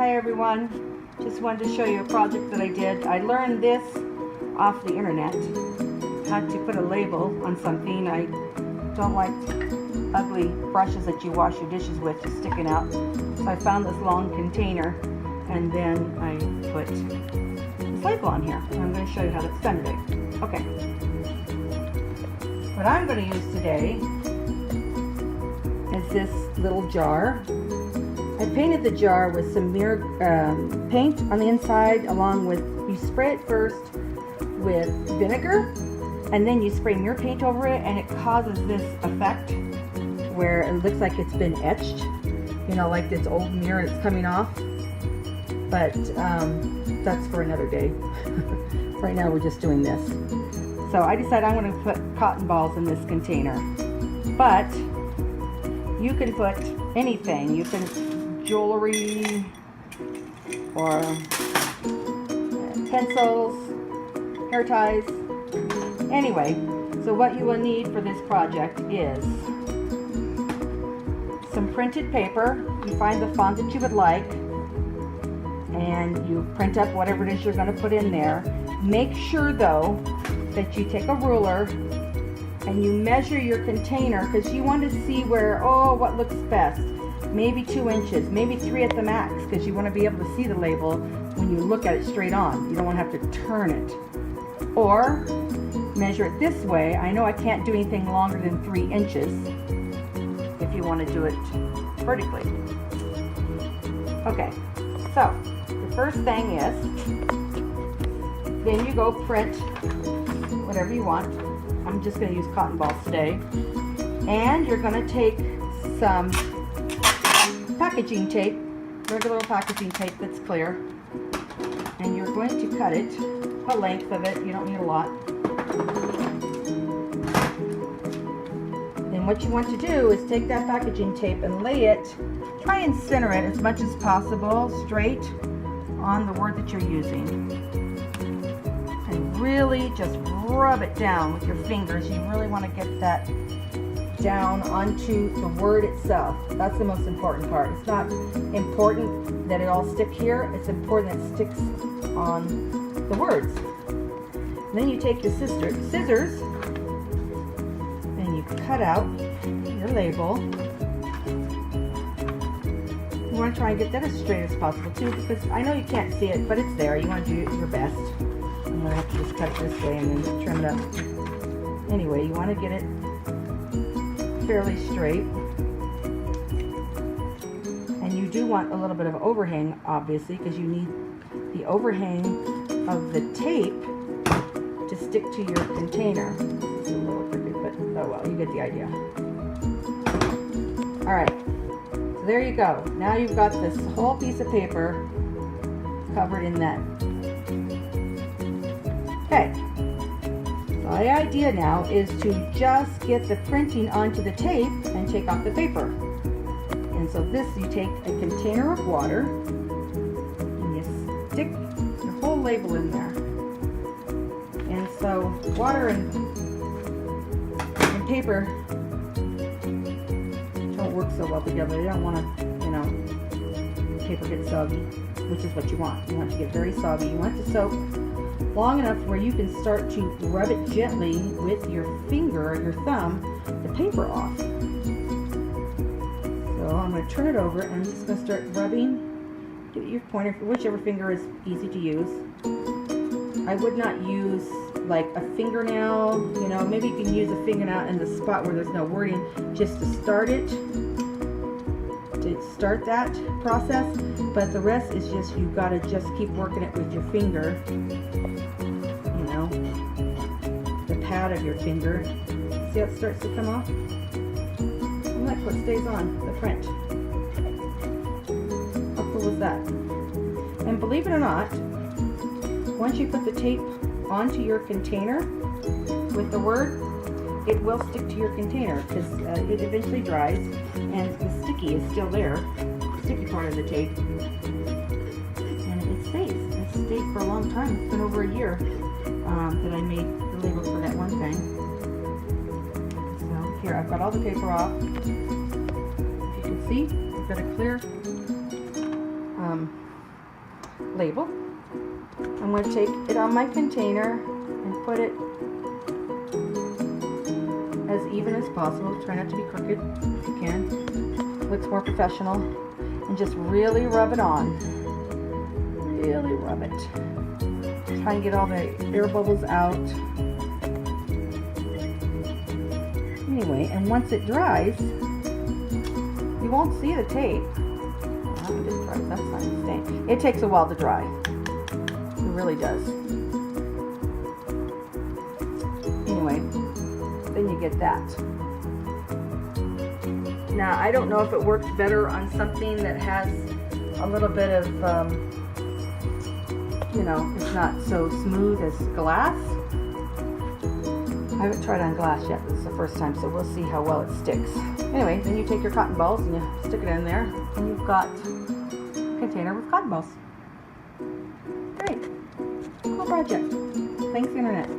Hi everyone. Just wanted to show you a project that I did. I learned this off the internet. How to put a label on something. I don't like ugly brushes that you wash your dishes with just sticking out. So I found this long container and then I put this label on here. And I'm going to show you how that's done today. Okay. What I'm going to use today is this little jar. I painted the jar with some mirror paint on the inside, along with, you spray it first with vinegar and then you spray mirror paint over it, and it causes this effect where it looks like it's been etched, you know, like this old mirror that's coming off. But that's for another day. Right now we're just doing this. So I decided I'm going to put cotton balls in this container, but you can put anything. You can jewelry or pencils, hair ties. Anyway, so what you will need for this project is some printed paper. You find the font that you would like and you print up whatever it is you're going to put in there. Make sure though that you take a ruler and you measure your container, because you want to see where, what looks best. Maybe 2 inches, maybe 3 at the max, because you want to be able to see the label when you look at it straight on. You don't want to have to turn it. Or measure it this way. I know I can't do anything longer than 3 inches if you want to do it vertically. Okay, so the first thing is, then you go print whatever you want. I'm just going to use cotton balls today. And you're going to take some packaging tape, regular packaging tape that's clear, and you're going to cut it, the length of it. You don't need a lot. And what you want to do is take that packaging tape and lay it, try and center it as much as possible straight on the word that you're using. And really just rub it down with your fingers. You really want to get that down onto the word itself. That's the most important part. It's not important that it all stick here. It's important that it sticks on the words. And then you take your scissors and you cut out your label. You want to try and get that as straight as possible too, because I know you can't see it, but it's there. You want to do your best. I'm going to have to just cut it this way and then trim it up. Anyway, you want to get it fairly straight, and you do want a little bit of overhang, obviously, because you need the overhang of the tape to stick to your container. It's a little crooked, but oh well, you get the idea. Alright, so there you go. Now you've got this whole piece of paper covered in that. Okay. The idea now is to just get the printing onto the tape and take off the paper. And so this, you take a container of water and you stick your whole label in there. And so water and paper don't work so well together. You don't want to, paper get soggy, which is what you want. You want it to get very soggy. You want it to soak long enough where you can start to rub it gently with your finger or your thumb, the paper off. So I'm going to turn it over and I'm just going to start rubbing. Get your pointer, whichever finger is easy to use. I would not use like a fingernail, maybe you can use a fingernail in the spot where there's no wording, just to start it, to start that process. But the rest is just, you've got to just keep working it with your finger. The pad of your finger. See how it starts to come off? And look what stays on the print. How cool is that? And believe it or not, once you put the tape onto your container with the word, it will stick to your container, because it eventually dries and the sticky is still there, the sticky part of the tape, and it stays. It's stayed for a long time. It's been over a year that I made the labels for that one thing. So here, I've got all the paper off. If you can see, I've got a clear label. I'm going to take it on my container and put it as even as possible. Try not to be crooked if you can. Looks more professional. And just really rub it on. Really rub it. Try and get all the air bubbles out. Anyway, and once it dries, you won't see the tape. Oh, it did dry. That's not a stain. It takes a while to dry. It really does. Anyway, then you get that. Now, I don't know if it works better on something that has a little bit of, you know, it's not so smooth as glass. I haven't tried on glass yet. This is the first time, so we'll see how well it sticks. Anyway, then you take your cotton balls and you stick it in there, and you've got a container with cotton balls. Great. Cool project. Thanks, Internet.